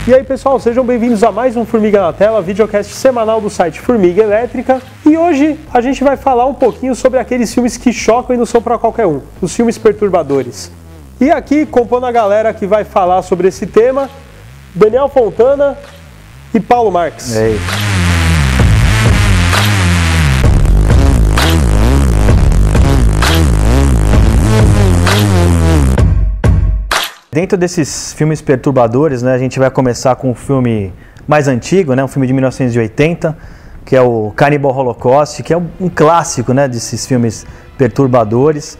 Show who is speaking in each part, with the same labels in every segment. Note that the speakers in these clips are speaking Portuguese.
Speaker 1: E aí pessoal, sejam bem-vindos a mais um Formiga na Tela, videocast semanal do site Formiga Elétrica. E hoje a gente vai falar um pouquinho sobre aqueles filmes que chocam e não são para qualquer um, os filmes perturbadores. E aqui, compondo a galera que vai falar sobre esse tema, Daniel Fontana e Paulo Marques.
Speaker 2: É isso. Dentro desses filmes perturbadores, né, a gente vai começar com um filme mais antigo, né, um filme de 1980, que é o Cannibal Holocaust, que é um clássico, né, desses filmes perturbadores.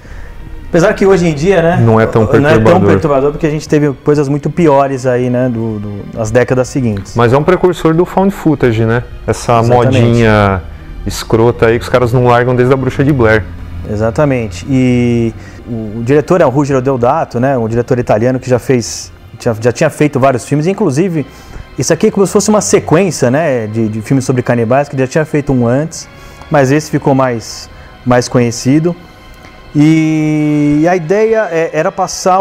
Speaker 2: Apesar que hoje em dia, né,
Speaker 3: não é tão
Speaker 2: perturbador porque a gente teve coisas muito piores aí, né, nas décadas seguintes.
Speaker 3: Mas é um precursor do found footage, né? Essa modinha escrota aí que os caras não largam desde a Bruxa de Blair.
Speaker 2: Exatamente. E o diretor é o Ruggero Deodato, né, um diretor italiano que já tinha feito vários filmes, inclusive isso aqui é como se fosse uma sequência, né, de filmes sobre canibais, que já tinha feito um antes, mas esse ficou mais conhecido. E a ideia era passar,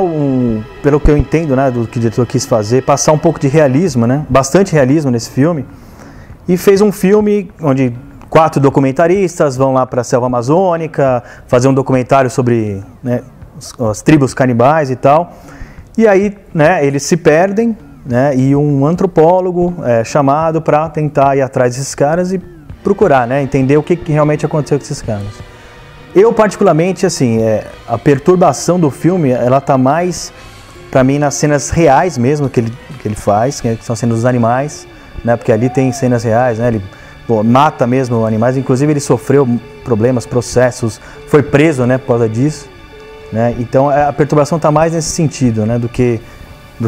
Speaker 2: pelo que eu entendo, né, do que o diretor quis fazer, passar um pouco de realismo, né, bastante realismo nesse filme, e fez um filme onde 4 documentaristas vão lá para a selva amazônica fazer um documentário sobre, né, as tribos canibais e tal. E aí, né, eles se perdem, né, e um antropólogo é chamado para tentar ir atrás desses caras e procurar, né, entender o que realmente aconteceu com esses caras. Eu, particularmente, assim, a perturbação do filme, ela tá mais, para mim, nas cenas reais mesmo que ele faz, que são cenas dos animais, né, porque ali tem cenas reais, né, ele mata mesmo animais, inclusive ele sofreu problemas, processos, foi preso, né, por causa disso, né? Então a perturbação está mais nesse sentido, né, do que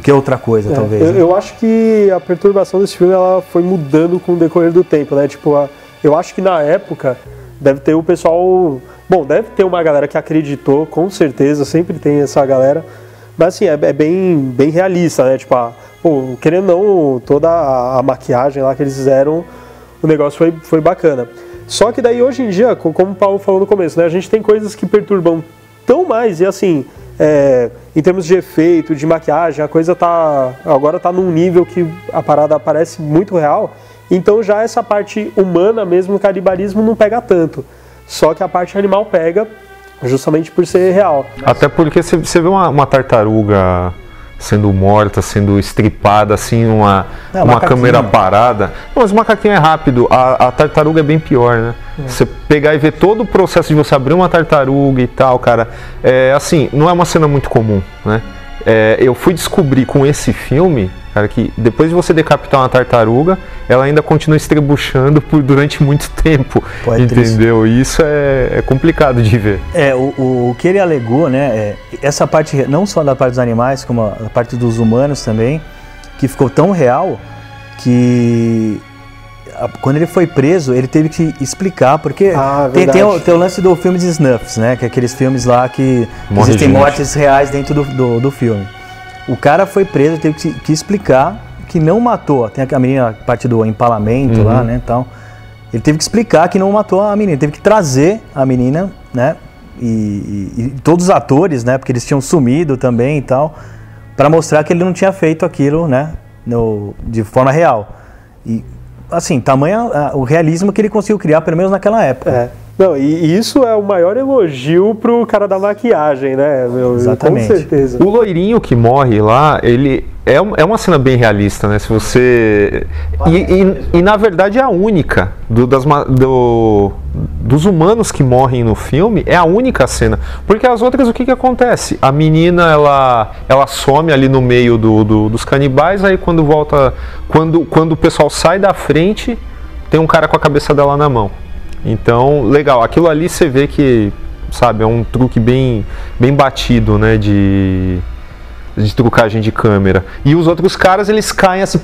Speaker 2: outra coisa, talvez.
Speaker 1: Eu acho que a perturbação desse filme ela foi mudando com o decorrer do tempo, né? Tipo, eu acho que na época deve ter o pessoal, deve ter uma galera que acreditou, com certeza, sempre tem essa galera, mas assim, é bem realista, né? Tipo, querendo ou não, toda a maquiagem lá que eles fizeram, o negócio foi bacana. Só que daí hoje em dia, como o Paulo falou no começo, né, a gente tem coisas que perturbam tão mais, e assim, em termos de efeito, de maquiagem, a coisa agora tá num nível que a parada parece muito real, então já essa parte humana mesmo, o canibalismo não pega tanto. Só que a parte animal pega, justamente por ser real.
Speaker 3: Até porque você vê uma tartaruga sendo morta, sendo estripada, assim, uma câmera parada. Não, mas o macaquinho é rápido, a tartaruga é bem pior, né? Você pegar e ver todo o processo de você abrir uma tartaruga e tal, cara, assim, não é uma cena muito comum, né? Eu fui descobrir com esse filme, cara, que depois de você decapitar uma tartaruga, ela ainda continua estrebuchando durante muito tempo, entendeu? E isso é complicado de ver.
Speaker 2: O que ele alegou, né, essa parte, não só da parte dos animais, como a parte dos humanos também, que ficou tão real que quando ele foi preso, ele teve que explicar, porque tem o lance do filme de Snuffs, né, que é aqueles filmes lá que existem mortes reais dentro do filme. O cara foi preso, teve que explicar que não matou. Tem a menina, a parte do empalamento lá, né, tal. Ele teve que explicar que não matou a menina, teve que trazer a menina, né, e todos os atores, né, porque eles tinham sumido também e tal, para mostrar que ele não tinha feito aquilo, né, de forma real. E assim, tamanho o realismo que ele conseguiu criar, pelo menos naquela época.
Speaker 1: Não, e isso é o maior elogio pro cara da maquiagem, né, meu?
Speaker 2: Exatamente.
Speaker 1: Com certeza.
Speaker 3: O loirinho que morre lá, ele é uma cena bem realista, né? Se você... E na verdade é a única dos humanos que morrem no filme, é a única cena. Porque as outras, o que acontece? A menina, ela some ali no meio dos canibais, aí quando volta... Quando o pessoal sai da frente, tem um cara com a cabeça dela na mão. Então, legal, aquilo ali você vê que, sabe, é um truque bem batido, né, de trucagem de câmera. E os outros caras, eles caem assim,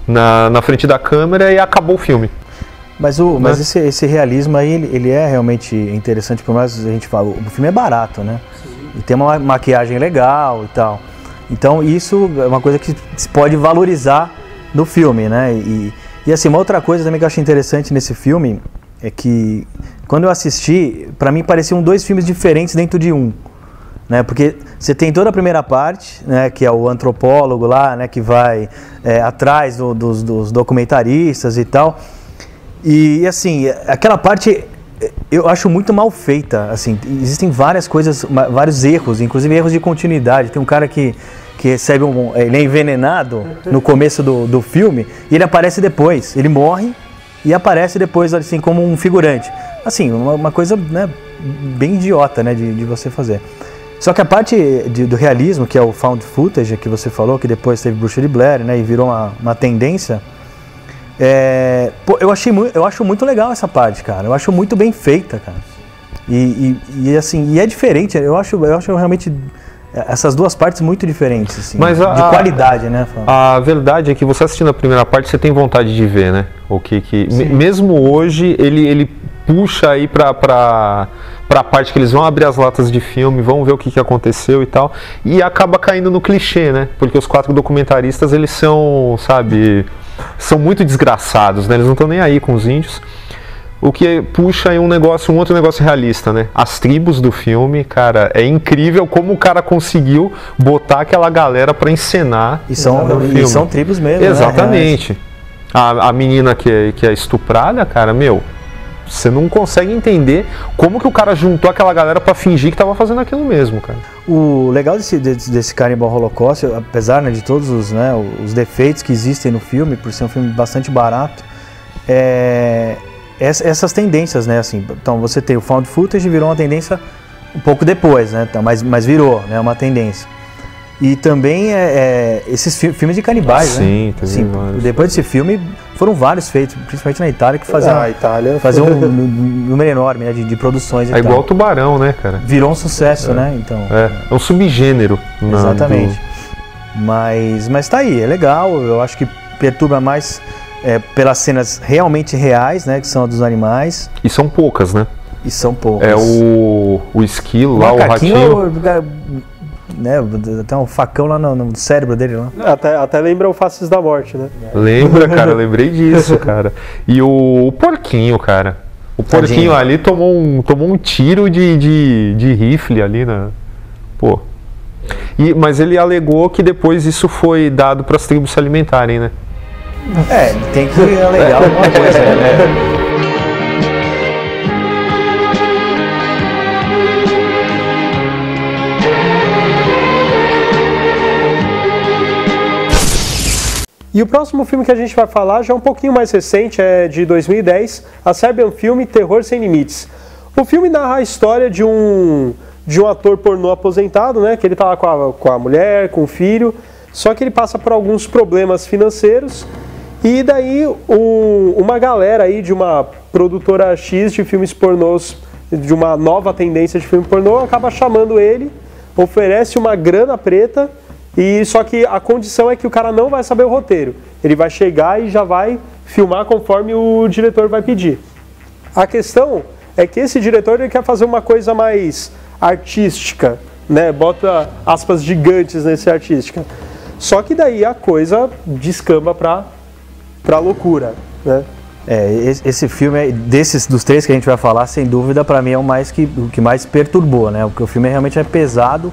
Speaker 3: na frente da câmera e acabou o filme.
Speaker 2: Mas esse realismo aí, ele é realmente interessante, por mais que a gente fala, o filme é barato, né? E tem uma maquiagem legal e tal. Então, isso é uma coisa que se pode valorizar no filme, né? E assim, uma outra coisa também que eu acho interessante nesse filme é que, quando eu assisti, pra mim pareciam 2 filmes diferentes dentro de um. né? Porque você tem toda a primeira parte, né, que é o antropólogo lá, né, que vai atrás dos documentaristas e tal. E assim, aquela parte eu acho muito mal feita. Assim, existem várias coisas, vários erros, inclusive erros de continuidade. Tem um cara que recebe ele é envenenado no começo do filme e ele aparece depois. Ele morre e aparece depois, assim, como um figurante. Assim, uma coisa, né, bem idiota, né, de você fazer. Só que a parte do realismo, que é o found footage que você falou, que depois teve Bruxa de Blair, né, e virou uma tendência, eu acho muito legal essa parte, cara. Eu acho muito bem feita, cara. E assim, é diferente. Eu acho realmente essas duas partes muito diferentes, assim,
Speaker 3: mas
Speaker 2: de qualidade, né?
Speaker 3: A verdade é que você assistindo a primeira parte, você tem vontade de ver, né? Mesmo hoje, ele puxa aí pra parte que eles vão abrir as latas de filme, vão ver o que aconteceu e tal, e acaba caindo no clichê, né? Porque os 4 documentaristas, eles são, sabe, são muito desgraçados, né? Eles não estão nem aí com os índios. O que puxa aí um outro negócio realista, né? As tribos do filme, cara, é incrível como o cara conseguiu botar aquela galera pra encenar
Speaker 2: e são tribos mesmo,
Speaker 3: exatamente, né? A menina que é estuprada, cara, você não consegue entender como que o cara juntou aquela galera pra fingir que tava fazendo aquilo mesmo, cara.
Speaker 2: O legal desse Cannibal Holocaust, apesar, né, de todos os defeitos que existem no filme, por ser um filme bastante barato, essas tendências, né, assim, então você tem o found footage, virou uma tendência um pouco depois, né, então, mas virou, né, uma tendência. E também esses filmes de canibais,
Speaker 3: sim,
Speaker 2: né? Sim, depois desse filme foram vários feitos, principalmente na Itália, que faziam um número enorme, né, de produções.
Speaker 3: É igual o Tubarão, né, cara?
Speaker 2: Virou um sucesso, né? Então,
Speaker 3: é um subgênero.
Speaker 2: Exatamente. Mas tá aí, é legal, eu acho que perturba mais pelas cenas realmente reais, né, que são a dos animais.
Speaker 3: E são poucas, né?
Speaker 2: E são poucas.
Speaker 3: É o esquilo lá, o ratinho.
Speaker 2: Né, tem um facão lá no cérebro dele lá.
Speaker 1: Até lembra o Faces da Morte, né?
Speaker 3: Lembra, cara, lembrei disso, cara. E o porquinho, cara. O porquinho ali tomou um tiro de rifle ali na. Pô. Mas ele alegou que depois isso foi dado para as tribos se alimentarem, né?
Speaker 2: Tem que alegar alguma coisa, né?
Speaker 1: E o próximo filme que a gente vai falar já é um pouquinho mais recente, é de 2010, a Serbian Film Terror Sem Limites. O filme narra a história de um ator pornô aposentado, né, que ele tá lá com a mulher, com o filho, só que ele passa por alguns problemas financeiros e daí uma galera aí de uma produtora X de filmes pornôs, de uma nova tendência de filme pornô, acaba chamando ele, oferece uma grana preta. E só que a condição é que o cara não vai saber o roteiro. Ele vai chegar e já vai filmar conforme o diretor vai pedir. A questão é que esse diretor ele quer fazer uma coisa mais artística, né? Bota aspas gigantes nesse artística. Só que daí a coisa descamba pra loucura, né?
Speaker 2: Esse filme, dos 3 que a gente vai falar, sem dúvida, pra mim é o que mais perturbou, né? Porque o filme realmente é pesado.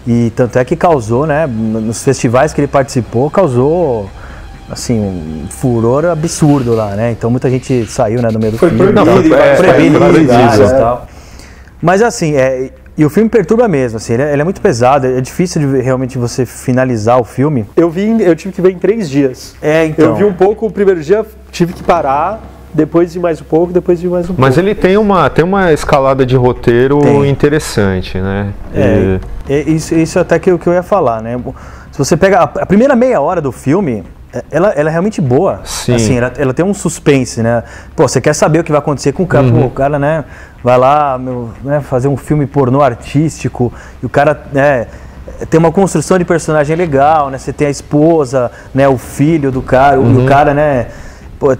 Speaker 2: E tanto é que causou, né, nos festivais que ele participou, causou, assim, um furor absurdo lá, né? Então muita gente saiu, né, no meio do filme. Proibido e tal. Mas assim, e o filme perturba mesmo, assim, ele é muito pesado, é difícil realmente você finalizar o filme.
Speaker 1: Eu tive que ver em 3 dias.
Speaker 2: Então.
Speaker 1: Eu vi um pouco, o primeiro dia tive que parar, depois de mais um pouco, depois de mais um pouco.
Speaker 3: Mas ele tem uma escalada de roteiro interessante, né?
Speaker 2: Isso até que eu ia falar, né? Se você pega a primeira meia hora do filme, ela é realmente boa.
Speaker 3: Sim.
Speaker 2: Assim, ela tem um suspense, né? Pô, você quer saber o que vai acontecer com o cara. Pô, o cara, né, vai lá, né, fazer um filme pornô artístico, e o cara, né, tem uma construção de personagem legal, né? Você tem a esposa, né, o filho do cara, o cara, né,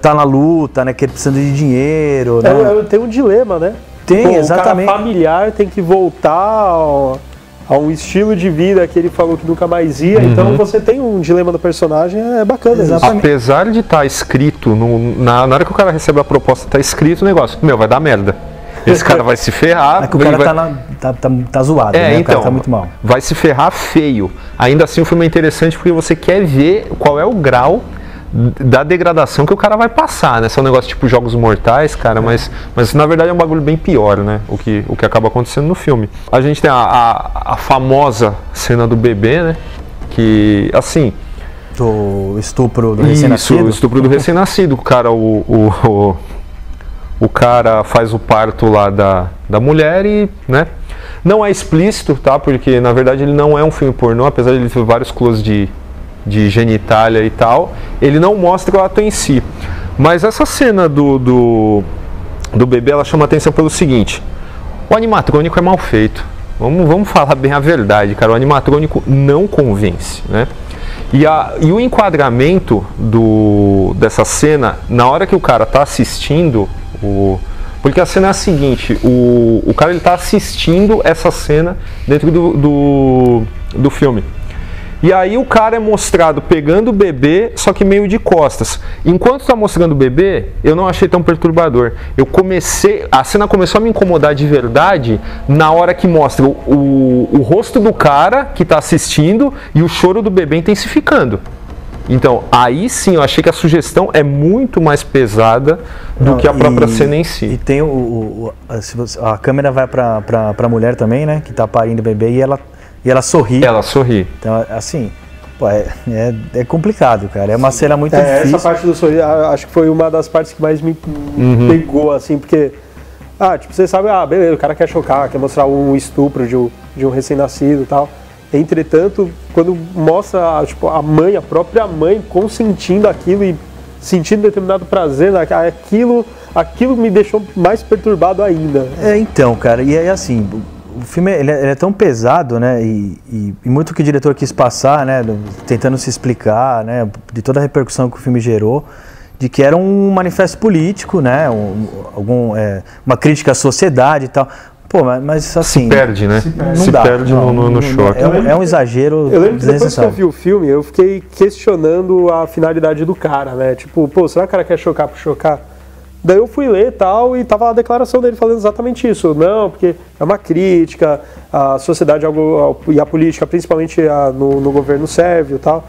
Speaker 2: tá na luta, né, que ele precisa de dinheiro, né?
Speaker 1: Tem um dilema, né?
Speaker 2: Tem, exatamente.
Speaker 1: O cara familiar tem que voltar a um estilo de vida que ele falou que nunca mais ia, então você tem um dilema do personagem, é bacana.
Speaker 2: Exatamente.
Speaker 3: Apesar de estar escrito, na hora que o cara recebe a proposta, tá escrito o negócio, vai dar merda. esse cara vai se ferrar.
Speaker 2: É que o cara tá zoado, né?
Speaker 3: Então,
Speaker 2: o cara tá muito mal.
Speaker 3: Vai se ferrar feio. Ainda assim o filme é interessante porque você quer ver qual é o grau da degradação que o cara vai passar, né? Esse é um negócio tipo Jogos Mortais, cara, mas na verdade é um bagulho bem pior, né? O que acaba acontecendo no filme. A gente tem a famosa cena do bebê, né? Que, assim...
Speaker 2: Do estupro do recém-nascido?
Speaker 3: Isso, o estupro do recém-nascido. Cara, o cara faz o parto lá da mulher e, né? Não é explícito, tá? Porque, na verdade, ele não é um filme pornô, apesar de ele ter vários close de genitália e tal. Ele não mostra o ato em si. Mas essa cena do bebê, ela chama atenção pelo seguinte. O animatrônico é mal feito. Vamos falar bem a verdade, cara. O animatrônico não convence, né? E o enquadramento dessa cena, na hora que o cara tá assistindo, porque a cena é a seguinte, o cara ele tá assistindo essa cena dentro do filme. E aí o cara é mostrado pegando o bebê, só que meio de costas. Enquanto tá mostrando o bebê, eu não achei tão perturbador. A cena começou a me incomodar de verdade na hora que mostra o rosto do cara que tá assistindo e o choro do bebê intensificando. Então, aí sim, eu achei que a sugestão é muito mais pesada do que a própria cena em si.
Speaker 2: E tem a câmera vai pra mulher também, né, que tá parindo o bebê e ela sorri.
Speaker 3: Ela sorri.
Speaker 2: Então, assim, pô, é complicado, cara. É uma cena muito difícil.
Speaker 1: Essa parte do sorriso, acho que foi uma das partes que mais me pegou, assim, porque... tipo, você sabe, beleza, o cara quer chocar, quer mostrar um estupro de um recém-nascido e tal. Entretanto, quando mostra, tipo, a própria mãe consentindo aquilo e sentindo determinado prazer, né, aquilo me deixou mais perturbado ainda.
Speaker 2: Então, cara, e aí assim... O filme ele é tão pesado, né, e muito que o diretor quis passar, né, tentando se explicar, né, de toda a repercussão que o filme gerou, de que era um manifesto político, né, uma crítica à sociedade e tal. Pô, mas assim...
Speaker 3: Se perde, né? Se perde no choque.
Speaker 2: É um exagero.
Speaker 1: Eu lembro que depois que eu vi o filme, eu fiquei questionando a finalidade do cara, né, tipo, pô, será que o cara quer chocar por chocar? Daí eu fui ler tal, e tava a declaração dele falando exatamente isso. Não, porque é uma crítica, a sociedade e a política, principalmente no governo sérvio e tal.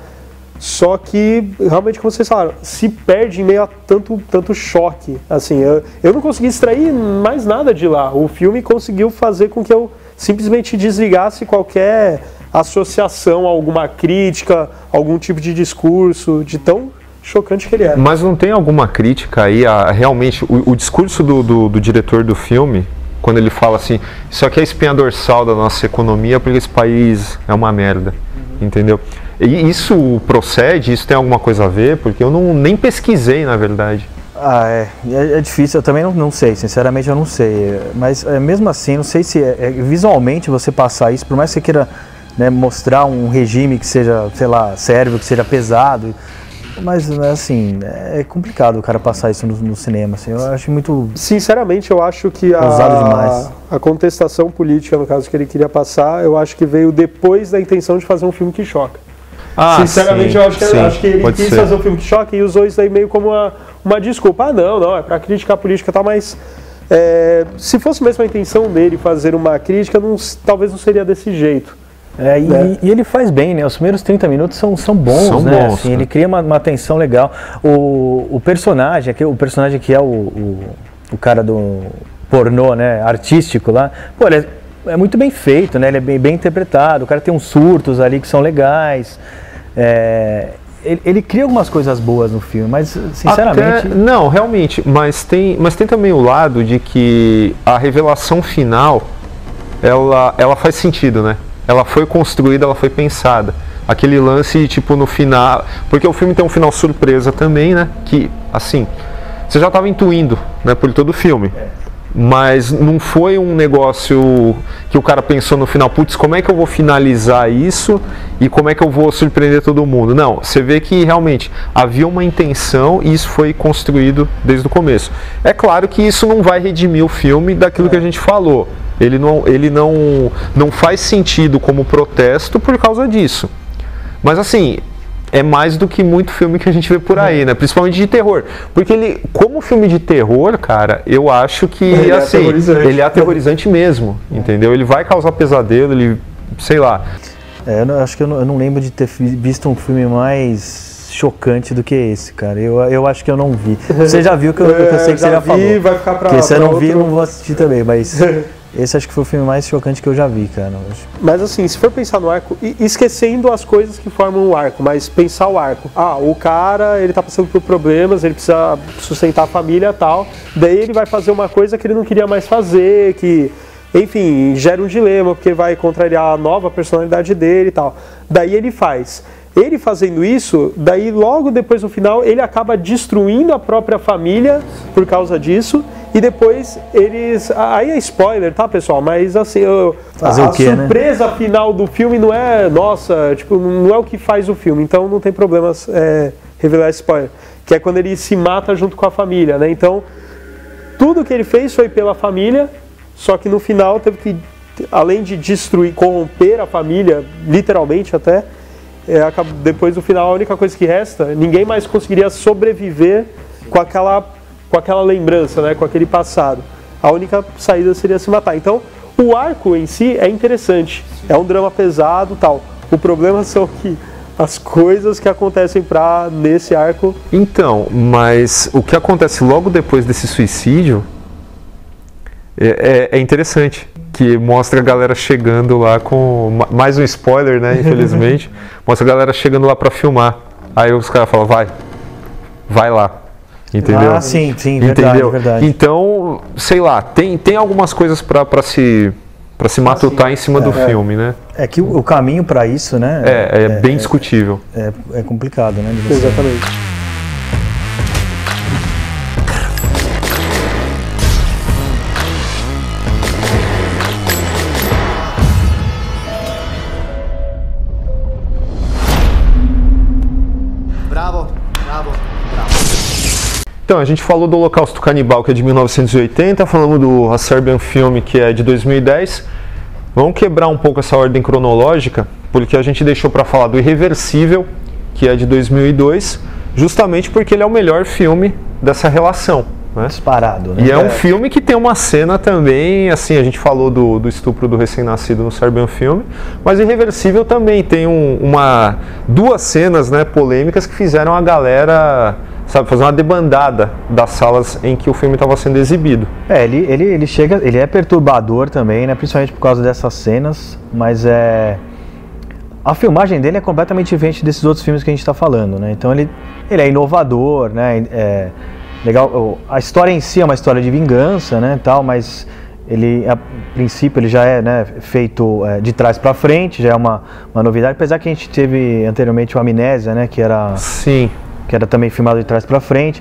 Speaker 1: Só que, realmente, como vocês falaram, se perde em meio a tanto choque. Assim, eu não consegui extrair mais nada de lá. O filme conseguiu fazer com que eu simplesmente desligasse qualquer associação a alguma crítica, algum tipo de discurso, de tão chocante que ele é.
Speaker 3: Mas não tem alguma crítica aí realmente o discurso do diretor do filme, quando ele fala assim, isso aqui é a espinha dorsal da nossa economia porque esse país é uma merda, entendeu? E isso procede, isso tem alguma coisa a ver? Porque eu nem pesquisei, na verdade.
Speaker 2: É difícil, eu também não sei, sinceramente eu não sei, mas mesmo assim, não sei se visualmente você passar isso, por mais que você queira, né, mostrar um regime que seja, sei lá, sérvio, que seja pesado. Mas, assim, é complicado o cara passar isso no cinema, assim, eu acho muito...
Speaker 1: Sinceramente, eu acho que a contestação política, no caso, que ele queria passar, eu acho que veio depois da intenção de fazer um filme que choca. Sinceramente, sim, eu acho que ele quis fazer um filme que choca e usou isso aí meio como uma desculpa. Não, é pra criticar a política e tal, mas... se fosse mesmo a intenção dele fazer uma crítica, talvez não seria desse jeito.
Speaker 2: E ele faz bem, né? Os primeiros 30 minutos são bons, né? Assim, ele cria uma tensão legal. O personagem que é o cara do pornô, né? Artístico lá, pô, ele é muito bem feito, né? Ele é bem interpretado, o cara tem uns surtos ali que são legais. Ele cria algumas coisas boas no filme, mas sinceramente...
Speaker 3: Não, realmente, mas tem também o lado de que a revelação final, ela faz sentido, né? Ela foi construída, ela foi pensada. Aquele lance, tipo, no final... Porque o filme tem um final surpresa também, né? Que, assim, você já estava intuindo, né? Por todo o filme. Mas não foi um negócio que o cara pensou no final, putz, como é que eu vou finalizar isso e como é que eu vou surpreender todo mundo? Não, você vê que realmente havia uma intenção e isso foi construído desde o começo. É claro que isso não vai redimir o filme daquilo que a gente falou. Ele não faz sentido como protesto por causa disso. Mas assim, é mais do que muito filme que a gente vê por aí, né? Principalmente de terror. Porque ele, como filme de terror, cara, eu acho que, ele é aterrorizante mesmo, entendeu? Ele vai causar pesadelo, ele, sei lá.
Speaker 2: Eu acho que eu não lembro de ter visto um filme mais chocante do que esse, cara. Eu acho que eu não vi. Você já viu que eu sei que você já falou.
Speaker 1: Vai ficar pra,
Speaker 2: porque se eu não vi, eu não vou assistir também, mas... Esse acho que foi o filme mais chocante que eu já vi, cara.
Speaker 1: Mas assim, se for pensar no arco, esquecendo as coisas que formam o arco, mas pensar o arco. O cara, ele tá passando por problemas, ele precisa sustentar a família e tal, daí ele vai fazer uma coisa que ele não queria mais fazer, que, enfim, gera um dilema, porque vai contrariar a nova personalidade dele e tal. Daí ele faz. Ele fazendo isso, daí logo depois no final, ele acaba destruindo a própria família por causa disso. E depois eles... Aí é spoiler, tá, pessoal? Mas assim, a surpresa final do filme não é... Nossa, tipo, não é o que faz o filme. Então não tem problema revelar spoiler. Que é quando ele se mata junto com a família, né? Então, tudo que ele fez foi pela família. Só que no final teve que, além de destruir, corromper a família, literalmente até... depois do final, a única coisa que resta, ninguém mais conseguiria sobreviver com aquela lembrança, né, com aquele passado. A única saída seria se matar. Então, o arco em si é interessante, é um drama pesado e tal. O problema são que as coisas que acontecem nesse arco...
Speaker 3: Então, mas o que acontece logo depois desse suicídio é interessante. Que mostra a galera chegando lá com... Mais um spoiler, né, infelizmente. Mostra a galera chegando lá pra filmar. Aí os caras falam, vai lá. Entendeu?
Speaker 2: Sim,
Speaker 3: entendeu?
Speaker 2: Verdade.
Speaker 3: Então, sei lá, tem algumas coisas pra se matutar em cima do filme, né?
Speaker 2: É que o caminho pra isso, né?
Speaker 3: É bem discutível.
Speaker 2: É complicado, né?
Speaker 1: Exatamente.
Speaker 3: Então, a gente falou do Holocausto Canibal, que é de 1980, falamos do A Serbian Film, que é de 2010. Vamos quebrar um pouco essa ordem cronológica, porque a gente deixou para falar do Irreversível, que é de 2002, justamente porque ele é o melhor filme dessa relação. Né?
Speaker 2: Disparado, né?
Speaker 3: E é um filme que tem uma cena também, assim, a gente falou do estupro do recém-nascido no Serbian Film, mas Irreversível também tem duas cenas, né, polêmicas que fizeram a galera... fazer uma debandada das salas em que o filme estava sendo exibido.
Speaker 2: Ele é perturbador também, né? Principalmente por causa dessas cenas, mas a filmagem dele é completamente diferente desses outros filmes que a gente está falando, né? Então ele é inovador, né? Legal. A história em si é uma história de vingança, né? Tal, mas a princípio ele já é, né, feito de trás para frente, já é uma novidade, apesar que a gente teve anteriormente o Amnésia, né? Que era...
Speaker 3: Sim.
Speaker 2: Que era também filmado de trás para frente.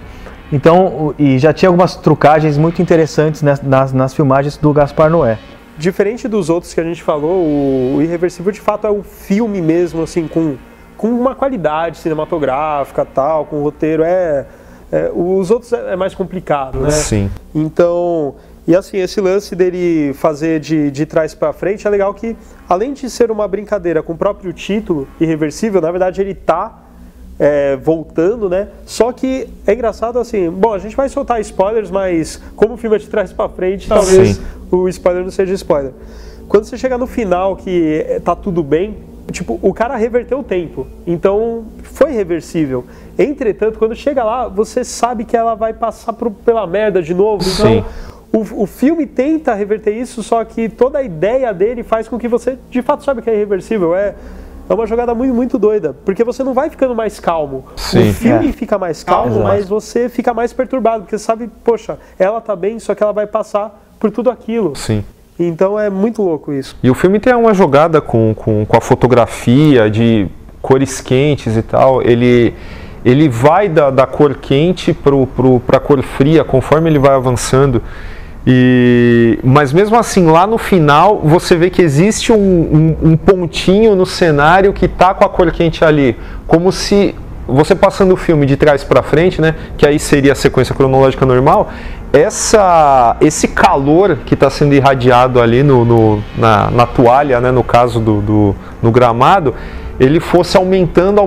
Speaker 2: Então, e já tinha algumas trucagens muito interessantes nas filmagens do Gaspar Noé.
Speaker 1: Diferente dos outros que a gente falou, o Irreversível de fato é um filme mesmo, assim, com uma qualidade cinematográfica, tal, com roteiro. Os outros é mais complicado, né?
Speaker 3: Sim.
Speaker 1: Então, e assim, esse lance dele fazer de trás para frente é legal que, além de ser uma brincadeira com o próprio título, Irreversível, na verdade ele tá voltando, né? Só que é engraçado assim, bom, a gente vai soltar spoilers, mas como o filme é de trás pra frente, talvez o spoiler não seja spoiler. Quando você chega no final que tá tudo bem, tipo, o cara reverteu o tempo, então foi reversível. Entretanto, quando chega lá, você sabe que ela vai passar pela merda de novo, então o filme tenta reverter isso, só que toda a ideia dele faz com que você de fato sabe que é irreversível. É uma jogada muito, muito doida, porque você não vai ficando mais calmo.
Speaker 3: Sim.
Speaker 1: O filme fica mais calmo, mas você fica mais perturbado, porque você sabe, poxa, ela tá bem, só que ela vai passar por tudo aquilo.
Speaker 3: Sim.
Speaker 1: Então é muito louco isso.
Speaker 3: E o filme tem uma jogada com a fotografia, de cores quentes e tal. Ele vai da cor quente pra cor fria, conforme ele vai avançando. Mas mesmo assim, lá no final, você vê que existe um pontinho no cenário que tá com a cor quente ali. Como se você passando o filme de trás para frente, né, que aí seria a sequência cronológica normal, esse calor que está sendo irradiado ali na toalha, né, no caso no gramado, ele fosse aumentando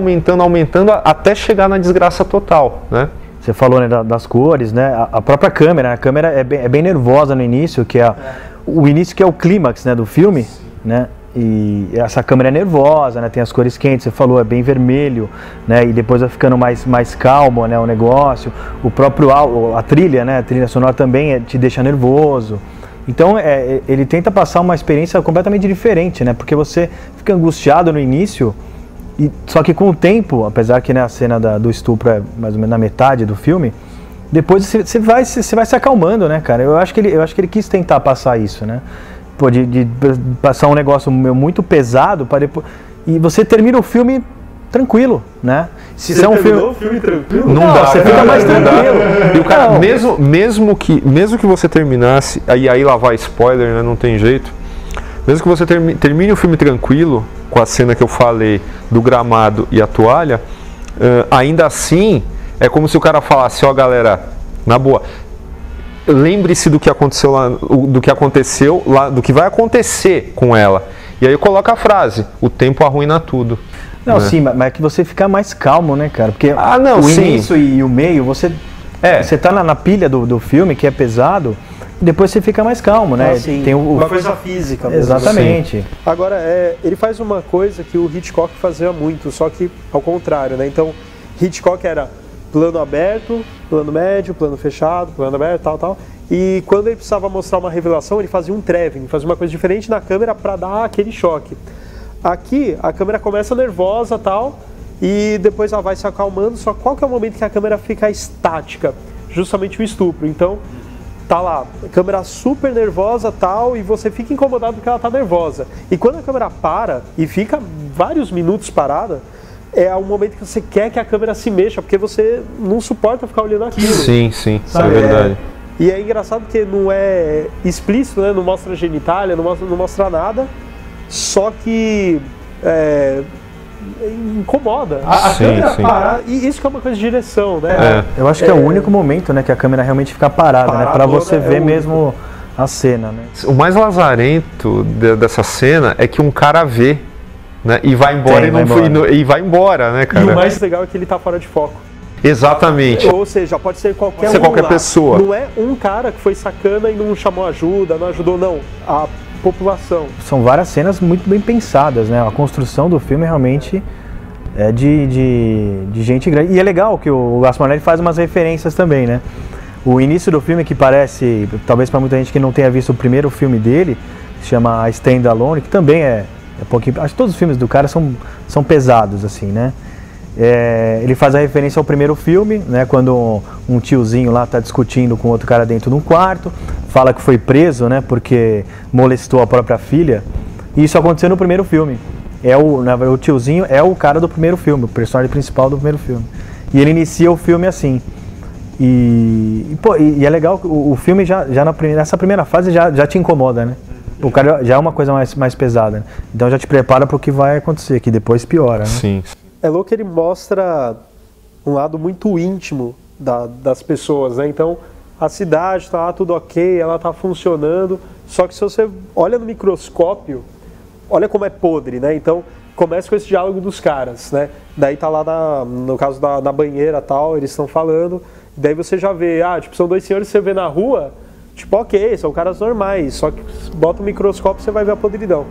Speaker 3: até chegar na desgraça total, né?
Speaker 2: Você falou, né, das cores, né? A própria câmera, é bem nervosa no início, que é o início que é o clímax, né, do filme, né? E essa câmera é nervosa, né? Tem as cores quentes, você falou, é bem vermelho, né? E depois vai ficando mais calmo, né, o negócio. O próprio a trilha, né? A trilha sonora também te deixa nervoso. Então ele tenta passar uma experiência completamente diferente, né? Porque você fica angustiado no início, só que com o tempo, apesar que, né, a cena do estupro é mais ou menos na metade do filme, depois você vai se acalmando, né, cara? Eu acho que ele quis tentar passar isso, né? Pô, de passar um negócio muito pesado para depois. E você termina o filme tranquilo, né?
Speaker 1: Se você terminou o filme tranquilo?
Speaker 3: Não dá,
Speaker 2: você fica mais tranquilo.
Speaker 3: E o cara, mesmo que você terminasse, aí lá vai spoiler, né? Não tem jeito. Mesmo que você termine o filme tranquilo, com a cena que eu falei do gramado e a toalha, ainda assim é como se o cara falasse, ó, galera, na boa, lembre-se do que aconteceu lá, do que vai acontecer com ela. E aí coloca a frase, o tempo arruina tudo.
Speaker 2: Não, né? Sim, mas é que você fica mais calmo, né, cara? Porque
Speaker 3: o
Speaker 2: início e o meio, você tá na pilha do filme, que é pesado, e depois você fica mais calmo, né?
Speaker 1: Tem uma coisa física mesmo.
Speaker 2: Exatamente.
Speaker 1: Sim. Agora, ele faz uma coisa que o Hitchcock fazia muito, só que ao contrário, né? Então, Hitchcock era plano aberto, plano médio, plano fechado, plano aberto, tal. E quando ele precisava mostrar uma revelação, ele fazia um traveling, fazia uma coisa diferente na câmera para dar aquele choque. Aqui, a câmera começa nervosa, tal, e depois ela vai se acalmando, só qual que é o momento que a câmera fica estática? Justamente o estupro. Então, tá lá, a câmera super nervosa, tal, e você fica incomodado porque ela tá nervosa. E quando a câmera para e fica vários minutos parada, é um momento que você quer que a câmera se mexa, porque você não suporta ficar olhando aquilo.
Speaker 3: Sim, sabe? É verdade.
Speaker 1: E é engraçado porque não é explícito, né? Não mostra genitália, não mostra nada, só que incomoda. A câmera parar, e isso que é uma coisa de direção, né?
Speaker 2: Eu acho que é o único momento, né, que a câmera realmente fica parada, né? Pra você ver mesmo a cena, né?
Speaker 3: O mais lazarento dessa cena é que um cara vê, né, e vai embora e vai embora, né, cara?
Speaker 1: E o mais legal é que ele tá fora de foco.
Speaker 3: Exatamente.
Speaker 1: Ou seja, pode ser qualquer
Speaker 3: pessoa.
Speaker 1: Não é um cara que foi sacana e não chamou ajuda, não ajudou, não. A população.
Speaker 2: São várias cenas muito bem pensadas, né? A construção do filme realmente é de gente grande. E é legal que o Gaspar Noé faz umas referências também, né? O início do filme, que parece, talvez para muita gente que não tenha visto o primeiro filme dele, se chama Stand Alone, que também é pouquinho. Acho que todos os filmes do cara são pesados, assim, né? Ele faz a referência ao primeiro filme, né? Quando um tiozinho lá está discutindo com outro cara dentro de um quarto, fala que foi preso, né? Porque molestou a própria filha. E isso aconteceu no primeiro filme. O tiozinho é o cara do primeiro filme, o personagem principal do primeiro filme. E ele inicia o filme assim. E é legal que o filme nessa primeira fase já te incomoda, né? O cara já é uma coisa mais pesada, né? Então já te prepara para o que vai acontecer, que depois piora, né?
Speaker 3: Sim.
Speaker 1: É louco que ele mostra um lado muito íntimo das pessoas, né? Então, a cidade está lá tudo ok, ela está funcionando, só que se você olha no microscópio, olha como é podre, né? Então, começa com esse diálogo dos caras, né? Daí tá lá, no caso da banheira tal, eles estão falando, daí você já vê, tipo, são dois senhores que você vê na rua, tipo, ok, são caras normais, só que bota o microscópio e você vai ver a podridão.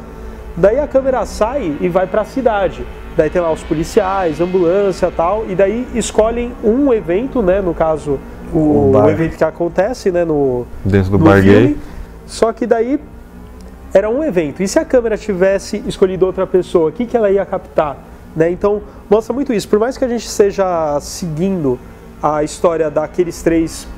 Speaker 1: Daí a câmera sai e vai para a cidade. Daí tem lá os policiais, ambulância e tal, e daí escolhem um evento, né, no caso, o evento que acontece, né,
Speaker 3: dentro do bar gay.
Speaker 1: Só que daí era um evento. E se a câmera tivesse escolhido outra pessoa, o que ela ia captar? Né? Então, mostra muito isso. Por mais que a gente esteja seguindo a história daqueles três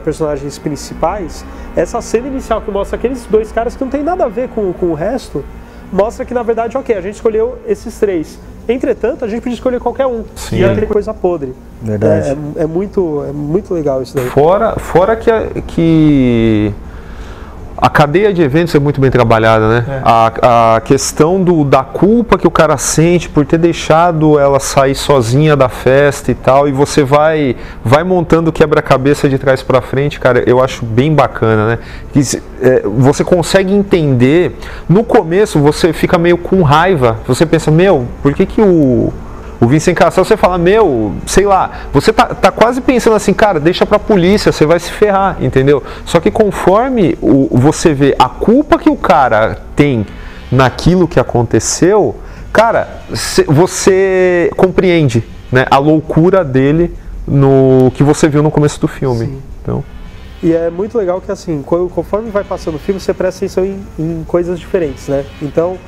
Speaker 1: personagens principais, essa cena inicial que mostra aqueles dois caras que não tem nada a ver com o resto, mostra que na verdade, ok, a gente escolheu esses três. Entretanto, a gente podia escolher qualquer um.
Speaker 3: Sim.
Speaker 1: E ia ter coisa podre.
Speaker 2: Verdade.
Speaker 1: É muito legal isso daí.
Speaker 3: Fora que A cadeia de eventos é muito bem trabalhada, né? A questão da culpa que o cara sente por ter deixado ela sair sozinha da festa e tal, e você vai montando o quebra-cabeça de trás pra frente, cara, eu acho bem bacana, né? Você consegue entender, no começo você fica meio com raiva, você pensa, por que o Vincent Cassel, você fala, sei lá, você tá quase pensando assim, cara, deixa pra polícia, você vai se ferrar, entendeu? Só que conforme você vê a culpa que o cara tem naquilo que aconteceu, cara, você compreende, né, a loucura dele no que você viu no começo do filme.
Speaker 1: Sim.
Speaker 3: Então...
Speaker 1: E é muito legal que, assim, conforme vai passando o filme, você presta atenção em coisas diferentes, né? Então,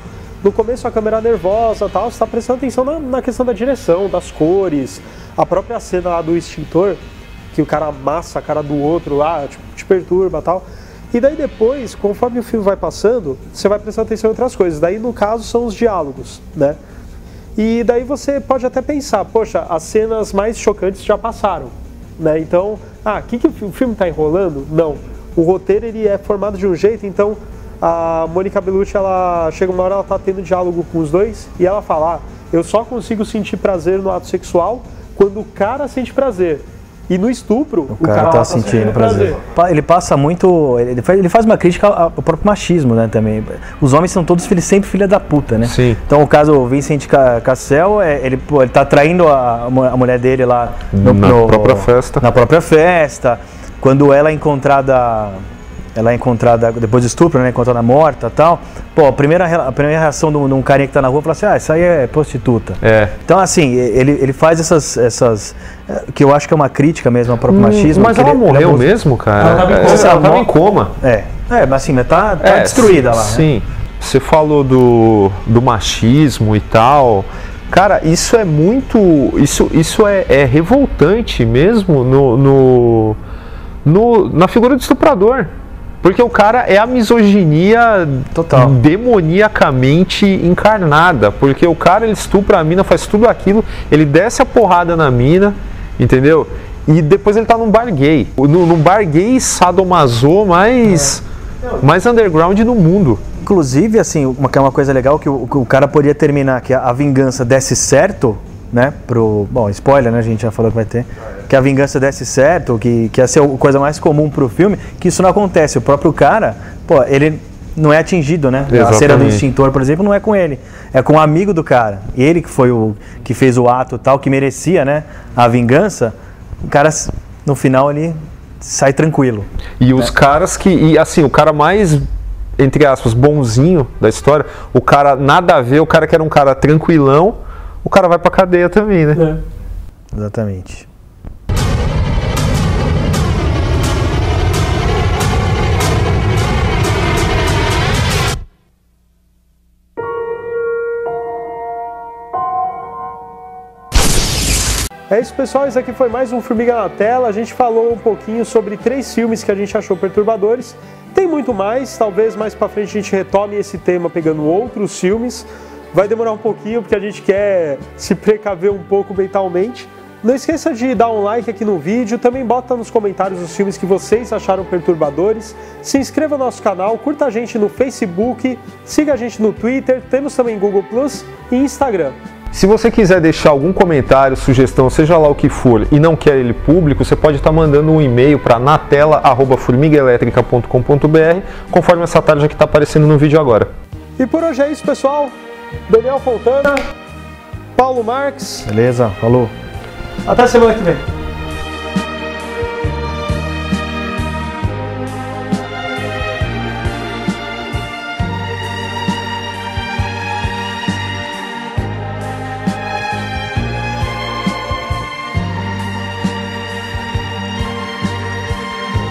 Speaker 1: no começo a câmera nervosa e tal, você está prestando atenção na questão da direção, das cores, a própria cena lá do extintor, que o cara amassa a cara do outro lá, tipo, te perturba e tal. E daí depois, conforme o filme vai passando, você vai prestando atenção em outras coisas. Daí, no caso, são os diálogos, né? E daí você pode até pensar, poxa, as cenas mais chocantes já passaram, né? Então, que o filme está enrolando? Não. O roteiro ele é formado de um jeito, então a Monica Bellucci, ela chega uma hora, ela tá tendo diálogo com os dois e ela fala, eu só consigo sentir prazer no ato sexual quando o cara sente prazer. E no estupro,
Speaker 2: o cara tá sentindo prazer. Ele passa muito, ele faz uma crítica ao próprio machismo, né, também. Os homens são todos sempre filha da puta, né?
Speaker 3: Sim.
Speaker 2: Então o caso do Vincent Cassel, ele tá traindo a mulher dele lá na própria festa. Quando ela é encontrada depois do estupro, né, encontrada morta e tal. Pô, a primeira reação de um carinha que tá na rua, fala assim, isso aí é prostituta. Então, assim, ele faz essas que eu acho que é uma crítica mesmo ao próprio machismo.
Speaker 3: Mas ela morreu mesmo, cara? Ela tava em coma.
Speaker 2: Mas assim, tá destruída lá.
Speaker 3: Sim, né? Você falou do machismo e tal. Cara, isso é muito... Isso é revoltante mesmo na figura do estuprador. Porque o cara é a misoginia total, demoniacamente encarnada. Porque o cara, ele estupra a mina, faz tudo aquilo, ele desce a porrada na mina, entendeu? E depois ele tá num bar gay. Num bar gay sadomaso mais underground do mundo.
Speaker 2: Inclusive, assim, uma coisa legal que o cara poderia terminar, que a vingança desse certo, né, bom, spoiler, né, a gente já falou que vai ter, que a vingança desse certo, que ia ser a coisa mais comum pro filme, que isso não acontece, o próprio cara, ele não é atingido, né? Exatamente. A cena do extintor, por exemplo, não é com ele, é com um amigo do cara, ele que foi o que fez o ato tal, que merecia, né, a vingança, o cara, no final, ele sai tranquilo.
Speaker 3: E os caras assim, o cara mais, entre aspas, bonzinho da história, o cara nada a ver, o cara que era um cara tranquilão, o cara vai pra cadeia também, né?
Speaker 2: Exatamente.
Speaker 1: É isso, pessoal, esse aqui foi mais um Formiga na Tela. A gente falou um pouquinho sobre 3 filmes que a gente achou perturbadores. Tem muito mais, talvez mais pra frente a gente retome esse tema pegando outros filmes. Vai demorar um pouquinho porque a gente quer se precaver um pouco mentalmente. Não esqueça de dar um like aqui no vídeo, também bota nos comentários os filmes que vocês acharam perturbadores. Se inscreva no nosso canal, curta a gente no Facebook, siga a gente no Twitter, temos também Google Plus e Instagram.
Speaker 3: Se você quiser deixar algum comentário, sugestão, seja lá o que for, e não quer ele público, você pode estar mandando um e-mail para natela@formigaelétrica.com.br, conforme essa tarja que está aparecendo no vídeo agora.
Speaker 1: E por hoje é isso, pessoal. Daniel Fontana, Paulo Marques.
Speaker 2: Beleza, falou.
Speaker 1: Até semana que vem.